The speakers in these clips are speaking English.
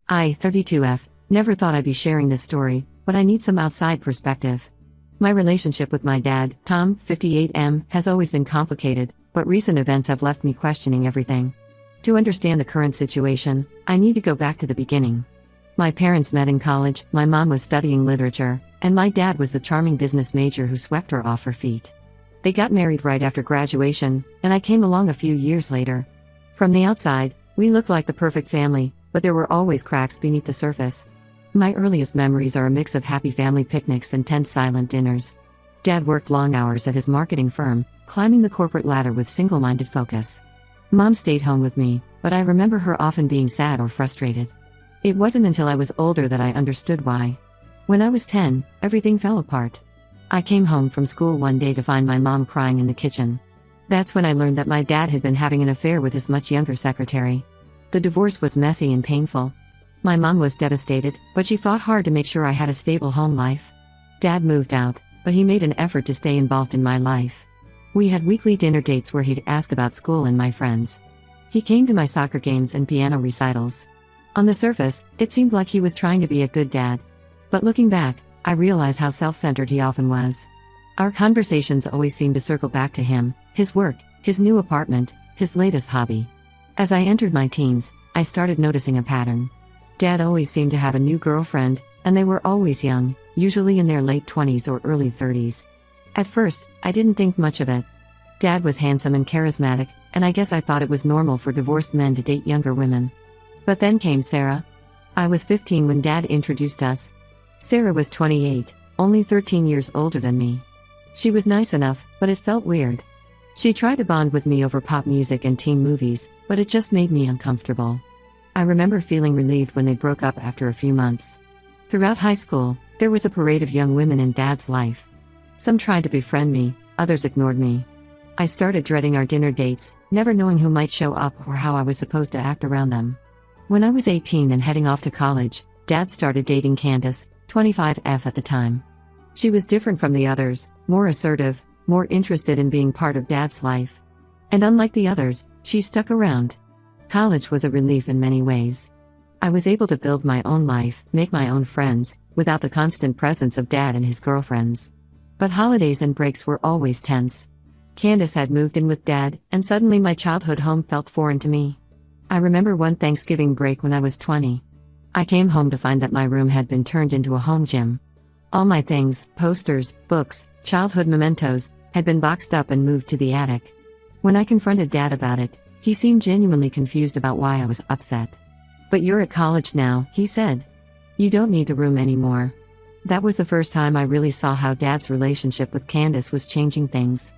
I, 32F, never thought I'd be sharing this story, but I need some outside perspective. My relationship with my dad, Tom, 58M, has always been complicated, but recent events have left me questioning everything. To understand the current situation, I need to go back to the beginning. My parents met in college, my mom was studying literature, and my dad was the charming business major who swept her off her feet. They got married right after graduation, and I came along a few years later. From the outside, we looked like the perfect family, but there were always cracks beneath the surface. My earliest memories are a mix of happy family picnics and tense silent dinners. Dad worked long hours at his marketing firm, climbing the corporate ladder with single-minded focus. Mom stayed home with me, but I remember her often being sad or frustrated. It wasn't until I was older that I understood why. When I was 10, everything fell apart. I came home from school one day to find my mom crying in the kitchen. That's when I learned that my dad had been having an affair with his much younger secretary. The divorce was messy and painful. My mom was devastated, but she fought hard to make sure I had a stable home life. Dad moved out, but he made an effort to stay involved in my life. We had weekly dinner dates where he'd ask about school and my friends. He came to my soccer games and piano recitals. On the surface, it seemed like he was trying to be a good dad. But looking back, I realize how self-centered he often was. Our conversations always seemed to circle back to him, his work, his new apartment, his latest hobby. As I entered my teens, I started noticing a pattern. Dad always seemed to have a new girlfriend, and they were always young, usually in their late 20s or early 30s. At first, I didn't think much of it. Dad was handsome and charismatic, and I guess I thought it was normal for divorced men to date younger women. But then came Sarah. I was 15 when Dad introduced us. Sarah was 28, only 13 years older than me. She was nice enough, but it felt weird. She tried to bond with me over pop music and teen movies, but it just made me uncomfortable. I remember feeling relieved when they broke up after a few months. Throughout high school, there was a parade of young women in Dad's life. Some tried to befriend me, others ignored me. I started dreading our dinner dates, never knowing who might show up or how I was supposed to act around them. When I was 18 and heading off to college, Dad started dating Candace, 25F at the time. She was different from the others, more assertive, more interested in being part of Dad's life. And unlike the others, she stuck around. College was a relief in many ways. I was able to build my own life, make my own friends, without the constant presence of Dad and his girlfriends. But holidays and breaks were always tense. Candace had moved in with Dad, and suddenly my childhood home felt foreign to me. I remember one Thanksgiving break when I was 20. I came home to find that my room had been turned into a home gym. All my things, posters, books, childhood mementos, had been boxed up and moved to the attic. When I confronted Dad about it, he seemed genuinely confused about why I was upset. "But you're at college now," he said. "You don't need the room anymore." That was the first time I really saw how Dad's relationship with Candace was changing things.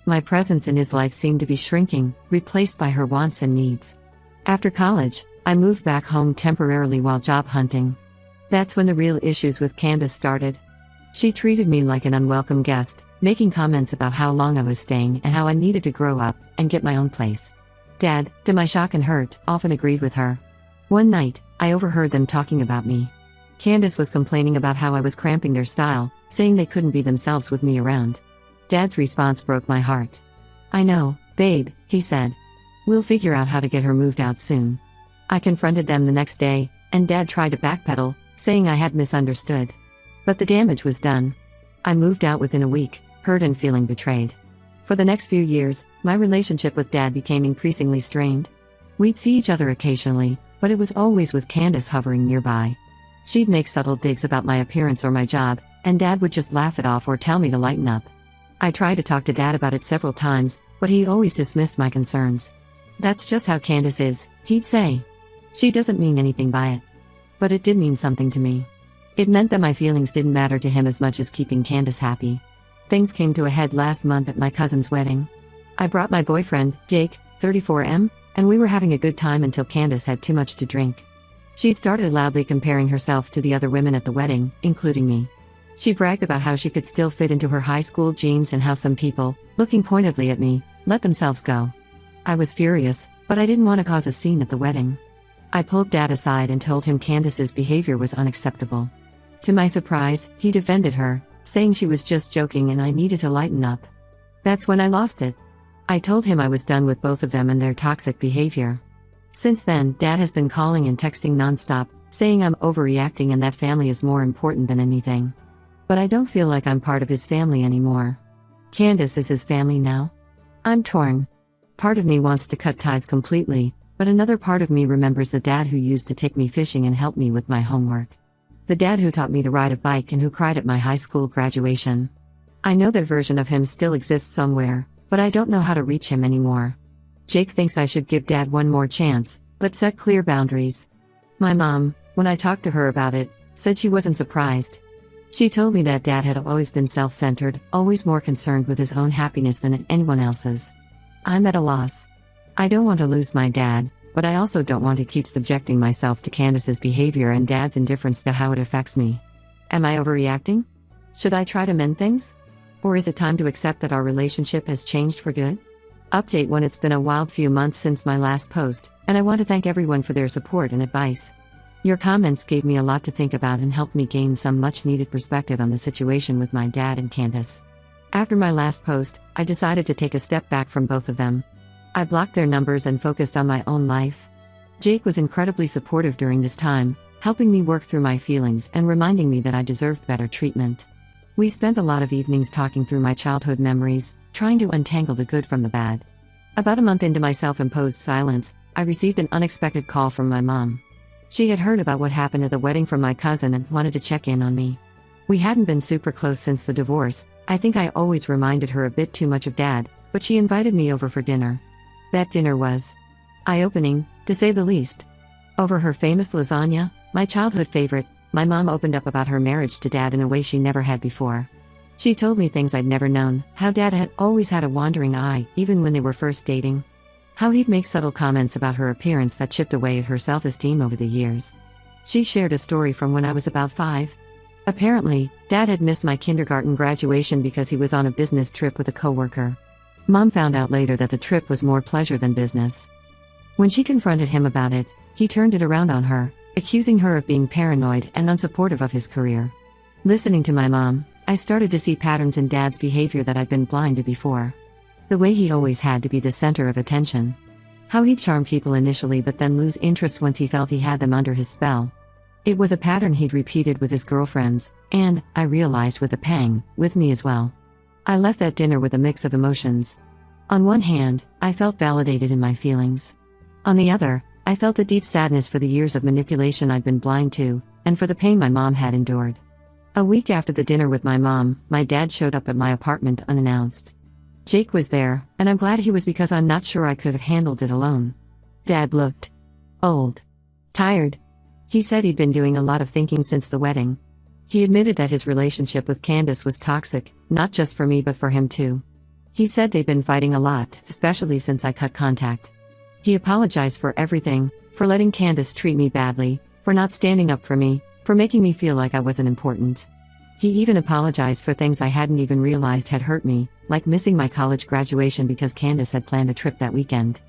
My presence in his life seemed to be shrinking, replaced by her wants and needs. After college, I moved back home temporarily while job hunting. That's when the real issues with Candace started. She treated me like an unwelcome guest, making comments about how long I was staying and how I needed to grow up and get my own place. Dad, to my shock and hurt, often agreed with her. One night, I overheard them talking about me. Candace was complaining about how I was cramping their style, saying they couldn't be themselves with me around. Dad's response broke my heart. "I know, babe," he said. "We'll figure out how to get her moved out soon." I confronted them the next day, and Dad tried to backpedal, saying I had misunderstood. But the damage was done. I moved out within a week, hurt and feeling betrayed. For the next few years, my relationship with Dad became increasingly strained. We'd see each other occasionally, but it was always with Candace hovering nearby. She'd make subtle digs about my appearance or my job, and Dad would just laugh it off or tell me to lighten up. I tried to talk to Dad about it several times, but he always dismissed my concerns. "That's just how Candace is," he'd say. "She doesn't mean anything by it." But it did mean something to me. It meant that my feelings didn't matter to him as much as keeping Candace happy. Things came to a head last month at my cousin's wedding. I brought my boyfriend, Jake, 34M, and we were having a good time until Candace had too much to drink. She started loudly comparing herself to the other women at the wedding, including me. She bragged about how she could still fit into her high school jeans and how some people, looking pointedly at me, let themselves go. I was furious, but I didn't want to cause a scene at the wedding. I pulled Dad aside and told him Candace's behavior was unacceptable. To my surprise, he defended her, saying she was just joking and I needed to lighten up. That's when I lost it. I told him I was done with both of them and their toxic behavior. Since then, Dad has been calling and texting nonstop, saying I'm overreacting and that family is more important than anything. But I don't feel like I'm part of his family anymore. Candace is his family now? I'm torn. Part of me wants to cut ties completely, but another part of me remembers the dad who used to take me fishing and help me with my homework. The dad who taught me to ride a bike and who cried at my high school graduation. I know that version of him still exists somewhere, but I don't know how to reach him anymore. Jake thinks I should give dad one more chance, but set clear boundaries. My mom, when I talked to her about it, said she wasn't surprised. She told me that dad had always been self-centered, always more concerned with his own happiness than anyone else's. I'm at a loss. I don't want to lose my dad, but I also don't want to keep subjecting myself to Candace's behavior and dad's indifference to how it affects me. Am I overreacting? Should I try to mend things? Or is it time to accept that our relationship has changed for good? Update 1: It's been a wild few months since my last post, and I want to thank everyone for their support and advice. Your comments gave me a lot to think about and helped me gain some much-needed perspective on the situation with my dad and Candace. After my last post, I decided to take a step back from both of them. I blocked their numbers and focused on my own life. Jake was incredibly supportive during this time, helping me work through my feelings and reminding me that I deserved better treatment. We spent a lot of evenings talking through my childhood memories, trying to untangle the good from the bad. About a month into my self-imposed silence, I received an unexpected call from my mom. She had heard about what happened at the wedding from my cousin and wanted to check in on me. We hadn't been super close since the divorce. I think I always reminded her a bit too much of dad, but she invited me over for dinner. That dinner was eye-opening, to say the least. Over her famous lasagna, my childhood favorite, my mom opened up about her marriage to dad in a way she never had before. She told me things I'd never known, how dad had always had a wandering eye, even when they were first dating. How he'd make subtle comments about her appearance that chipped away at her self-esteem over the years. She shared a story from when I was about 5. Apparently, dad had missed my kindergarten graduation because he was on a business trip with a coworker. Mom found out later that the trip was more pleasure than business. When she confronted him about it, he turned it around on her, accusing her of being paranoid and unsupportive of his career. Listening to my mom, I started to see patterns in dad's behavior that I'd been blind to before. The way he always had to be the center of attention. How he'd charm people initially but then lose interest once he felt he had them under his spell. It was a pattern he'd repeated with his girlfriends, and, I realized with a pang, with me as well. I left that dinner with a mix of emotions. On one hand, I felt validated in my feelings. On the other, I felt a deep sadness for the years of manipulation I'd been blind to, and for the pain my mom had endured. A week after the dinner with my mom, my dad showed up at my apartment unannounced. Jake was there, and I'm glad he was because I'm not sure I could have handled it alone. Dad looked old. Tired. He said he'd been doing a lot of thinking since the wedding. He admitted that his relationship with Candace was toxic, not just for me but for him too. He said they'd been fighting a lot, especially since I cut contact. He apologized for everything, for letting Candace treat me badly, for not standing up for me, for making me feel like I wasn't important. He even apologized for things I hadn't even realized had hurt me, like missing my college graduation because Candace had planned a trip that weekend.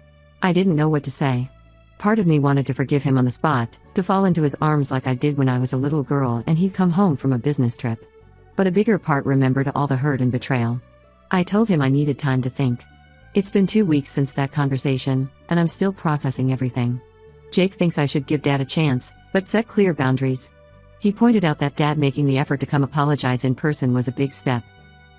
I didn't know what to say. Part of me wanted to forgive him on the spot, to fall into his arms like I did when I was a little girl and he'd come home from a business trip. But a bigger part remembered all the hurt and betrayal. I told him I needed time to think. It's been 2 weeks since that conversation, and I'm still processing everything. Jake thinks I should give dad a chance, but set clear boundaries. He pointed out that dad making the effort to come apologize in person was a big step.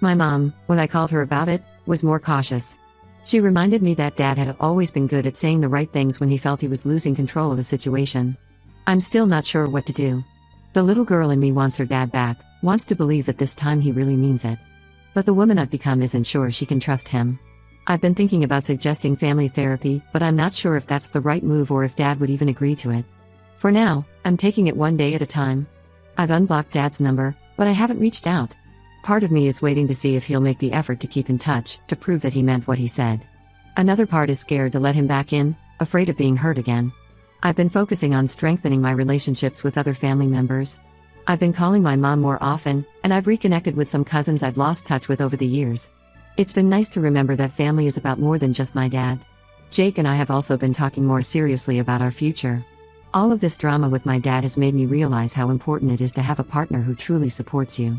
My mom, when I called her about it, was more cautious. She reminded me that dad had always been good at saying the right things when he felt he was losing control of a situation. I'm still not sure what to do. The little girl in me wants her dad back, wants to believe that this time he really means it. But the woman I've become isn't sure she can trust him. I've been thinking about suggesting family therapy, but I'm not sure if that's the right move or if dad would even agree to it. For now, I'm taking it one day at a time. I've unblocked dad's number, but I haven't reached out. Part of me is waiting to see if he'll make the effort to keep in touch, to prove that he meant what he said. Another part is scared to let him back in, afraid of being hurt again. I've been focusing on strengthening my relationships with other family members. I've been calling my mom more often, and I've reconnected with some cousins I'd lost touch with over the years. It's been nice to remember that family is about more than just my dad. Jake and I have also been talking more seriously about our future. All of this drama with my dad has made me realize how important it is to have a partner who truly supports you.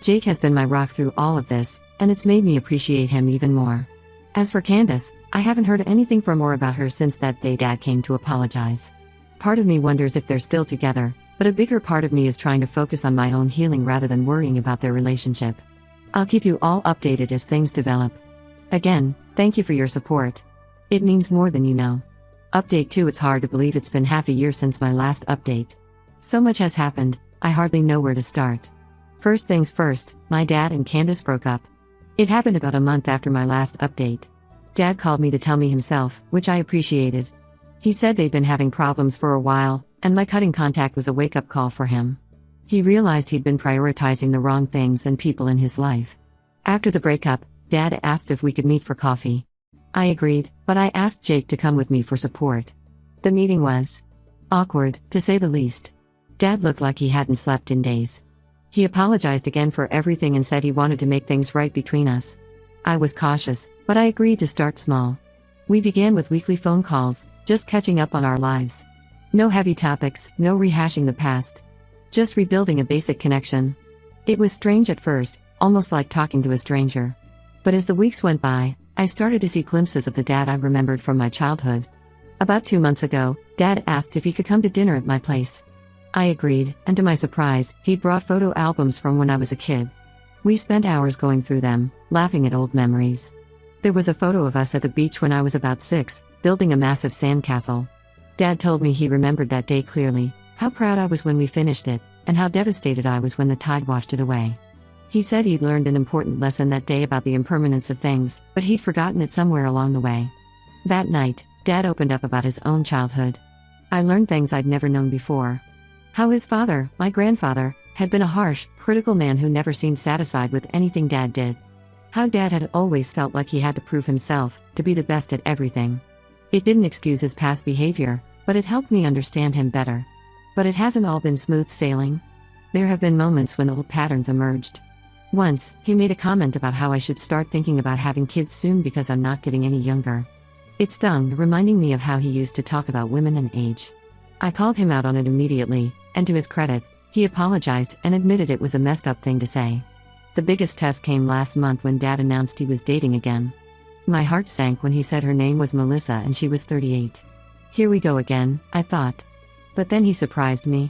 Jake has been my rock through all of this, and it's made me appreciate him even more. As for Candace, I haven't heard anything from or about her since that day dad came to apologize. Part of me wonders if they're still together, but a bigger part of me is trying to focus on my own healing rather than worrying about their relationship. I'll keep you all updated as things develop. Again, thank you for your support. It means more than you know. Update 2. It's hard to believe it's been half a year since my last update. So much has happened, I hardly know where to start. First things first, my dad and Candace broke up. It happened about a month after my last update. Dad called me to tell me himself, which I appreciated. He said they'd been having problems for a while, and my cutting contact was a wake-up call for him. He realized he'd been prioritizing the wrong things and people in his life. After the breakup, Dad asked if we could meet for coffee. I agreed, but I asked Jake to come with me for support. The meeting was awkward, to say the least. Dad looked like he hadn't slept in days. He apologized again for everything and said he wanted to make things right between us. I was cautious, but I agreed to start small. We began with weekly phone calls, just catching up on our lives. No heavy topics, no rehashing the past. Just rebuilding a basic connection. It was strange at first, almost like talking to a stranger. But as the weeks went by, I started to see glimpses of the dad I remembered from my childhood. About 2 months ago, Dad asked if he could come to dinner at my place. I agreed, and to my surprise, he'd brought photo albums from when I was a kid. We spent hours going through them, laughing at old memories. There was a photo of us at the beach when I was about 6, building a massive sandcastle. Dad told me he remembered that day clearly, how proud I was when we finished it, and how devastated I was when the tide washed it away. He said he'd learned an important lesson that day about the impermanence of things, but he'd forgotten it somewhere along the way. That night, Dad opened up about his own childhood. I learned things I'd never known before. How his father, my grandfather, had been a harsh, critical man who never seemed satisfied with anything Dad did. How Dad had always felt like he had to prove himself, to be the best at everything. It didn't excuse his past behavior, but it helped me understand him better. But it hasn't all been smooth sailing. There have been moments when old patterns emerged. Once, he made a comment about how I should start thinking about having kids soon because I'm not getting any younger. It stung, reminding me of how he used to talk about women and age. I called him out on it immediately, and to his credit, he apologized and admitted it was a messed up thing to say. The biggest test came last month when Dad announced he was dating again. My heart sank when he said her name was Melissa and she was 38. Here we go again, I thought. But then he surprised me.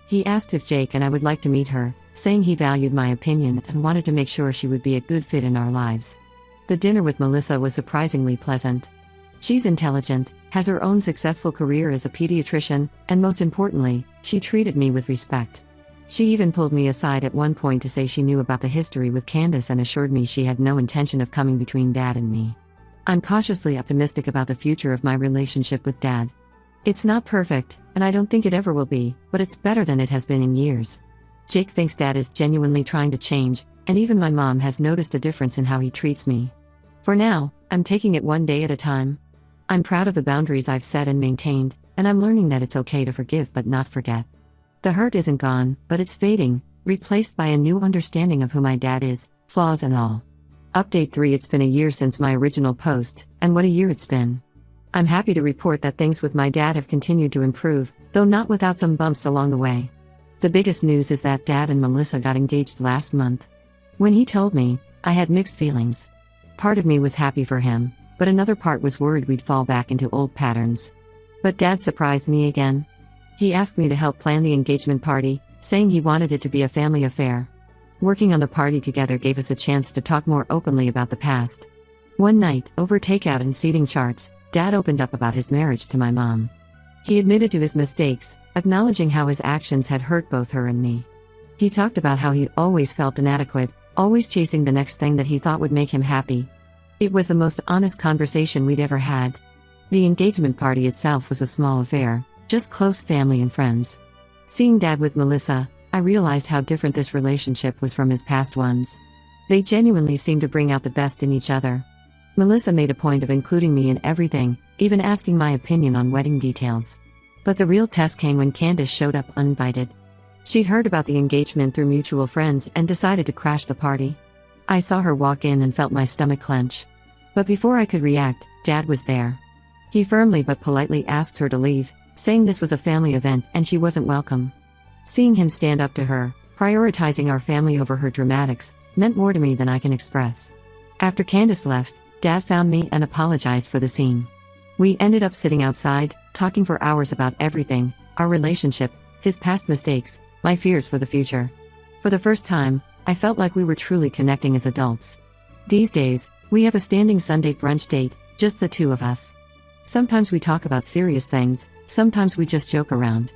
He asked if Jake and I would like to meet her, saying he valued my opinion and wanted to make sure she would be a good fit in our lives. The dinner with Melissa was surprisingly pleasant. She's intelligent, has her own successful career as a pediatrician, and most importantly, she treated me with respect. She even pulled me aside at one point to say she knew about the history with Candace and assured me she had no intention of coming between Dad and me. I'm cautiously optimistic about the future of my relationship with Dad. It's not perfect, and I don't think it ever will be, but it's better than it has been in years. Jake thinks Dad is genuinely trying to change, and even my mom has noticed a difference in how he treats me. For now, I'm taking it one day at a time. I'm proud of the boundaries I've set and maintained, and I'm learning that it's okay to forgive but not forget. The hurt isn't gone, but it's fading, replaced by a new understanding of who my dad is, flaws and all. Update 3. It's been a year since my original post, and what a year it's been. I'm happy to report that things with my dad have continued to improve, though not without some bumps along the way. The biggest news is that Dad and Melissa got engaged last month. When he told me, I had mixed feelings. Part of me was happy for him, but another part was worried we'd fall back into old patterns. But Dad surprised me again. He asked me to help plan the engagement party, saying he wanted it to be a family affair. Working on the party together gave us a chance to talk more openly about the past. One night, over takeout and seating charts, Dad opened up about his marriage to my mom. He admitted to his mistakes, acknowledging how his actions had hurt both her and me. He talked about how he'd always felt inadequate, always chasing the next thing that he thought would make him happy. It was the most honest conversation we'd ever had. The engagement party itself was a small affair, just close family and friends. Seeing Dad with Melissa, I realized how different this relationship was from his past ones. They genuinely seemed to bring out the best in each other. Melissa made a point of including me in everything, even asking my opinion on wedding details. But the real test came when Candace showed up uninvited. She'd heard about the engagement through mutual friends and decided to crash the party. I saw her walk in and felt my stomach clench. But before I could react, Dad was there. He firmly but politely asked her to leave, saying this was a family event and she wasn't welcome. Seeing him stand up to her, prioritizing our family over her dramatics, meant more to me than I can express. After Candace left, Dad found me and apologized for the scene. We ended up sitting outside, talking for hours about everything: our relationship, his past mistakes, my fears for the future. For the first time, I felt like we were truly connecting as adults. These days, we have a standing Sunday brunch date, just the two of us. Sometimes we talk about serious things, sometimes we just joke around.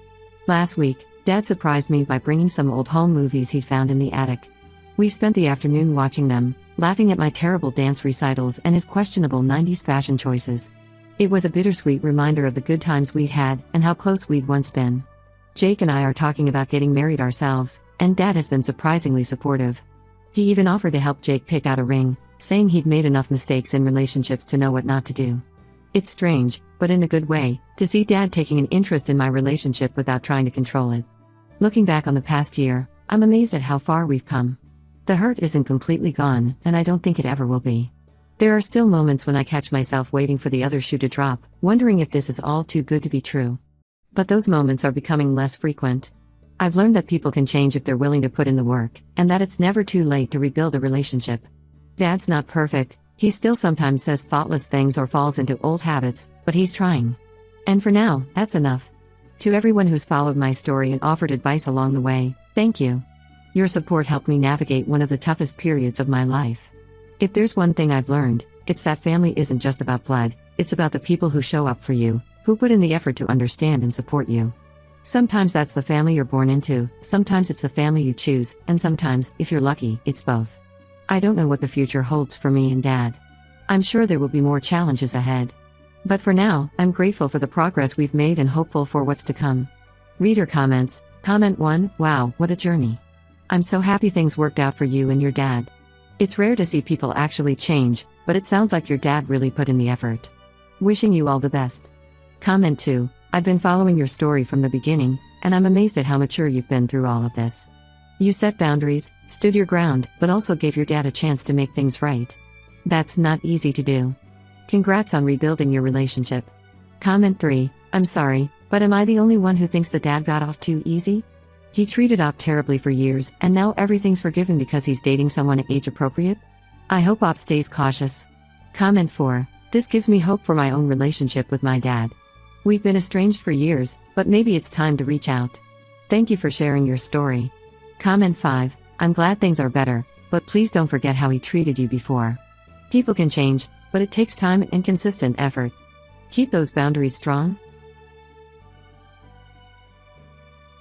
Last week, Dad surprised me by bringing some old home movies he'd found in the attic. We spent the afternoon watching them, laughing at my terrible dance recitals and his questionable 90s fashion choices. It was a bittersweet reminder of the good times we'd had and how close we'd once been. Jake and I are talking about getting married ourselves, and Dad has been surprisingly supportive. He even offered to help Jake pick out a ring, saying he'd made enough mistakes in relationships to know what not to do. It's strange, but in a good way, to see Dad taking an interest in my relationship without trying to control it. Looking back on the past year, I'm amazed at how far we've come. The hurt isn't completely gone, and I don't think it ever will be. There are still moments when I catch myself waiting for the other shoe to drop, wondering if this is all too good to be true. But those moments are becoming less frequent. I've learned that people can change if they're willing to put in the work, and that it's never too late to rebuild a relationship. Dad's not perfect, he still sometimes says thoughtless things or falls into old habits, but he's trying. And for now, that's enough. To everyone who's followed my story and offered advice along the way, thank you. Your support helped me navigate one of the toughest periods of my life. If there's one thing I've learned, it's that family isn't just about blood, it's about the people who show up for you, who put in the effort to understand and support you. Sometimes that's the family you're born into, sometimes it's the family you choose, and sometimes, if you're lucky, it's both. I don't know what the future holds for me and Dad. I'm sure there will be more challenges ahead. But for now, I'm grateful for the progress we've made and hopeful for what's to come. Reader comments. Comment 1, wow, what a journey. I'm so happy things worked out for you and your dad. It's rare to see people actually change, but it sounds like your dad really put in the effort. Wishing you all the best. Comment 2, I've been following your story from the beginning, and I'm amazed at how mature you've been through all of this. You set boundaries, stood your ground, but also gave your dad a chance to make things right. That's not easy to do. Congrats on rebuilding your relationship. Comment 3, I'm sorry, but am I the only one who thinks the dad got off too easy? He treated Op terribly for years, and now everything's forgiven because he's dating someone age appropriate? I hope Op stays cautious. Comment 4, this gives me hope for my own relationship with my dad. We've been estranged for years, but maybe it's time to reach out. Thank you for sharing your story. Comment 5, I'm glad things are better, but please don't forget how he treated you before. People can change, but it takes time and consistent effort. Keep those boundaries strong.